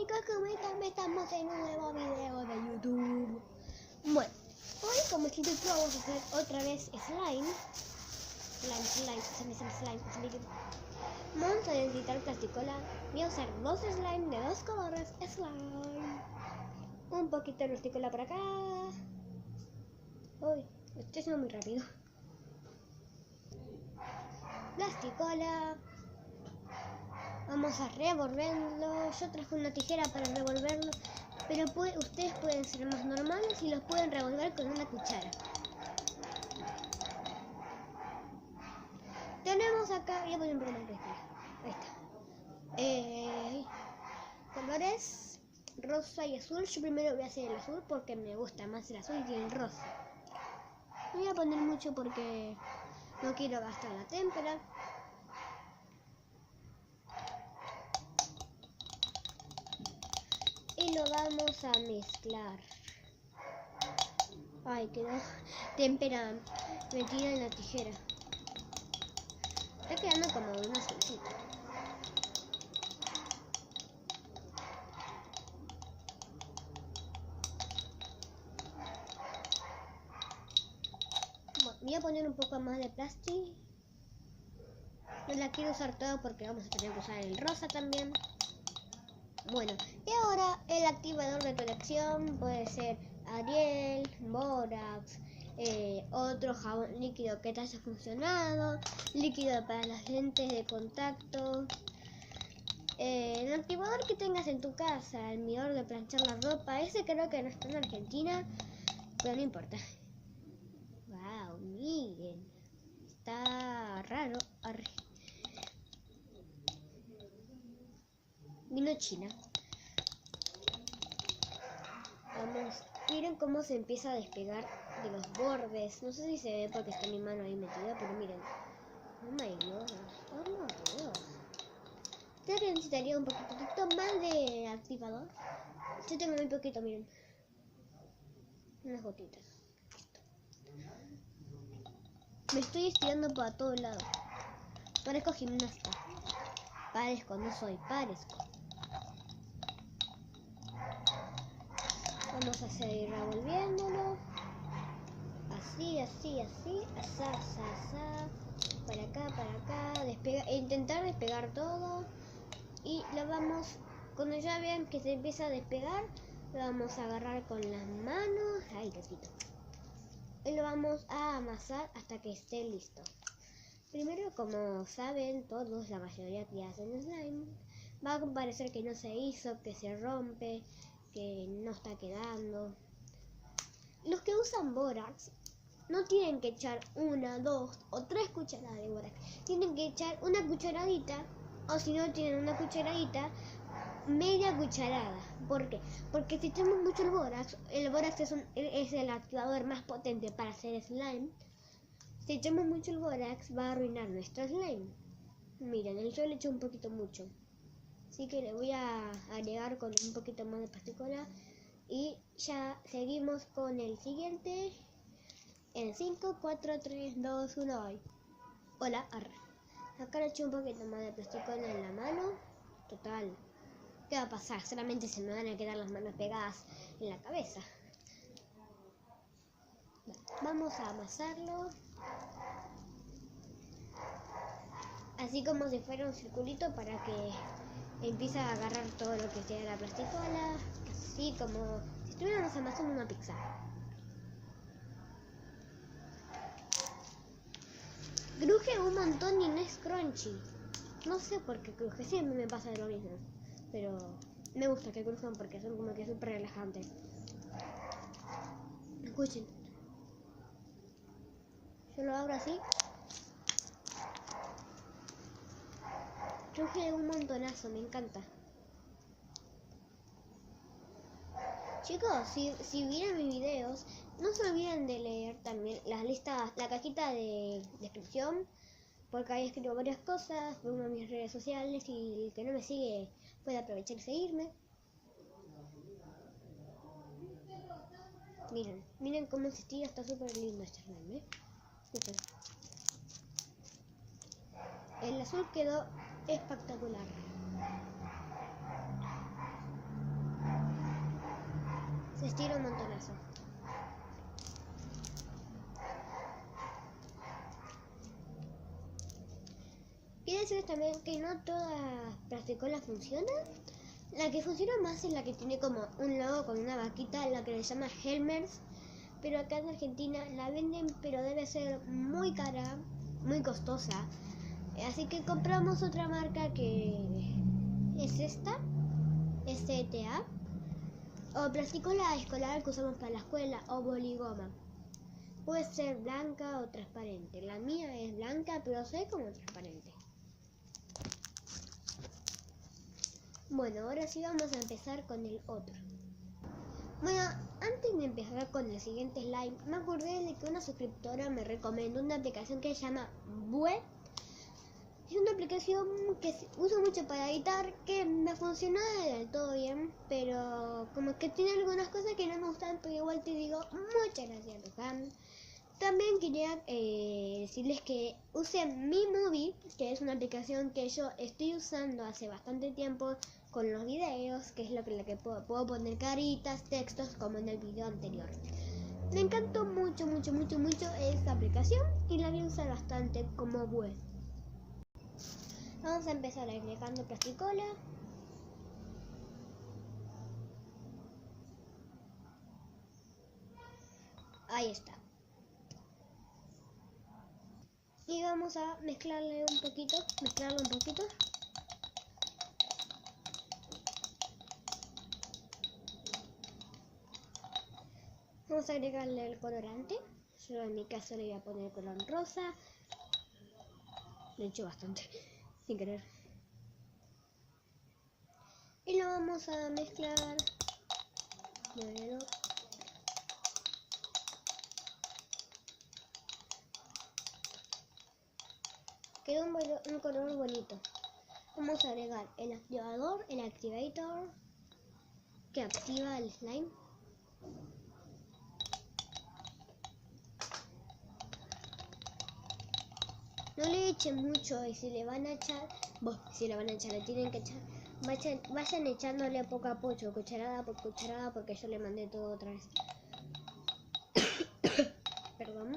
chicos, ¿cómo están? Estamos en un nuevo video de YouTube. Bueno, hoy como título vamos a hacer otra vez slime. Vamos a necesitar plasticola. Voy a usar dos slime de dos colores. Slime. Un poquito de plasticola por acá. Uy, estoy haciendo muy rápido. Plasticola. Vamos a revolverlo. Yo traje una tijera para revolverlo, pero ustedes pueden ser más normales y los pueden revolver con una cuchara. Tenemos acá, voy a poner un poco más de ahí está. Colores rosa y azul. Yo primero voy a hacer el azul porque me gusta más el azul que el rosa. No voy a poner mucho porque no quiero gastar la témpera. Y lo vamos a mezclar. Ay, quedó témpera metida en la tijera. Está quedando como una solcita. Bueno, voy a poner un poco más de plástico. No la quiero usar toda porque vamos a tener que usar el rosa también. Bueno, y ahora el activador de tu elección puede ser Ariel, Borax, otro jabón líquido que te haya funcionado, líquido para las lentes de contacto, el activador que tengas en tu casa, el medidor de planchar la ropa. Ese creo que no está en Argentina, pero no importa. Wow, miren, está raro. Vino China. Vamos, miren cómo se empieza a despegar de los bordes. No sé si se ve porque está mi mano ahí metida, pero miren. Oh my god, oh my god. Creo que necesitaría un poquito más de activador. Yo tengo muy poquito, miren. Unas gotitas. Listo. Me estoy estirando para todos lados. Parezco gimnasta. Parezco, no soy, parezco. Vamos a seguir revolviéndolo. Así, así, así. Asá, asá, asá. Para acá. Intentar despegar todo. Y lo vamos, cuando ya vean que se empieza a despegar, lo vamos a agarrar con las manos. Ay, gatito. Y lo vamos a amasar hasta que esté listo. Primero, como saben todos, la mayoría que hacen slime, va a parecer que no se hizo, que se rompe, que no está quedando. Los que usan Borax no tienen que echar 1, 2 o 3 cucharadas de Borax. Tienen que echar una cucharadita, o si no tienen una cucharadita, media cucharada. ¿Por qué? Porque si echamos mucho el Borax es el activador más potente para hacer slime. Si echamos mucho el Borax va a arruinar nuestro slime. Miren, yo le echo un poquito mucho. Así que le voy a agregar con un poquito más de plasticola. Y ya seguimos con el siguiente. En 5, 4, 3, 2, 1, hoy. Hola, arre. Acá le eché un poquito más de plasticola en la mano. Total, ¿qué va a pasar? Solamente se me van a quedar las manos pegadas en la cabeza. Vamos a amasarlo. Así como si fuera un circulito para que empiece a agarrar todo lo que sea la plasticola. Así como si estuviéramos amasando una pizza. Cruje un montón y no es crunchy. No sé por qué cruje, siempre me pasa lo mismo. Pero me gusta que crujan porque son como que súper relajantes. Escuchen. Yo lo abro así. Cruje un montonazo, me encanta. Chicos, si vieron mis videos, no se olviden de leer también la cajita de descripción, porque ahí escribo varias cosas, pongo en mis redes sociales y el que no me sigue puede aprovechar y seguirme. Miren cómo se estira, está súper lindo este slime, ¿eh? Miren. El azul quedó espectacular. estira un montonazo. Quiero decirles también que no todas plasticolas funcionan. La que funciona más es la que tiene como un logo con una vaquita, la que se llama Helmers. Pero acá en Argentina la venden, pero debe ser muy cara, muy costosa. Así que compramos otra marca que es esta, STA. O plasticola escolar que usamos para la escuela, o boligoma. Puede ser blanca o transparente. La mía es blanca, pero se ve como transparente. Bueno, ahora sí vamos a empezar con el otro. Bueno, antes de empezar con el siguiente slime, me acordé de que una suscriptora me recomendó una aplicación que se llama Bue. Es una aplicación que uso mucho para editar, que me funciona del todo bien, pero como que tiene algunas cosas que no me gustan, pero igual te digo muchas gracias, Luján. También quería decirles que use Mi Movie, que es una aplicación que yo estoy usando hace bastante tiempo con los videos, que es la que puedo poner caritas, textos, como en el video anterior. Me encantó mucho esta aplicación y la voy a usar bastante como web. Vamos a empezar agregando plasticola. Ahí está. Y vamos a mezclarlo un poquito. Vamos a agregarle el colorante. Yo en mi caso le voy a poner color rosa. Le echo bastante, sin querer. Y lo vamos a mezclar. Bueno. Quedó un color bonito. Vamos a agregar el activador, el activator, que activa el slime. No le echen mucho y si le van a echar, le tienen que echar. Vayan echándole poco a poco, cucharada por cucharada, porque yo le mandé todo otra vez. Perdón.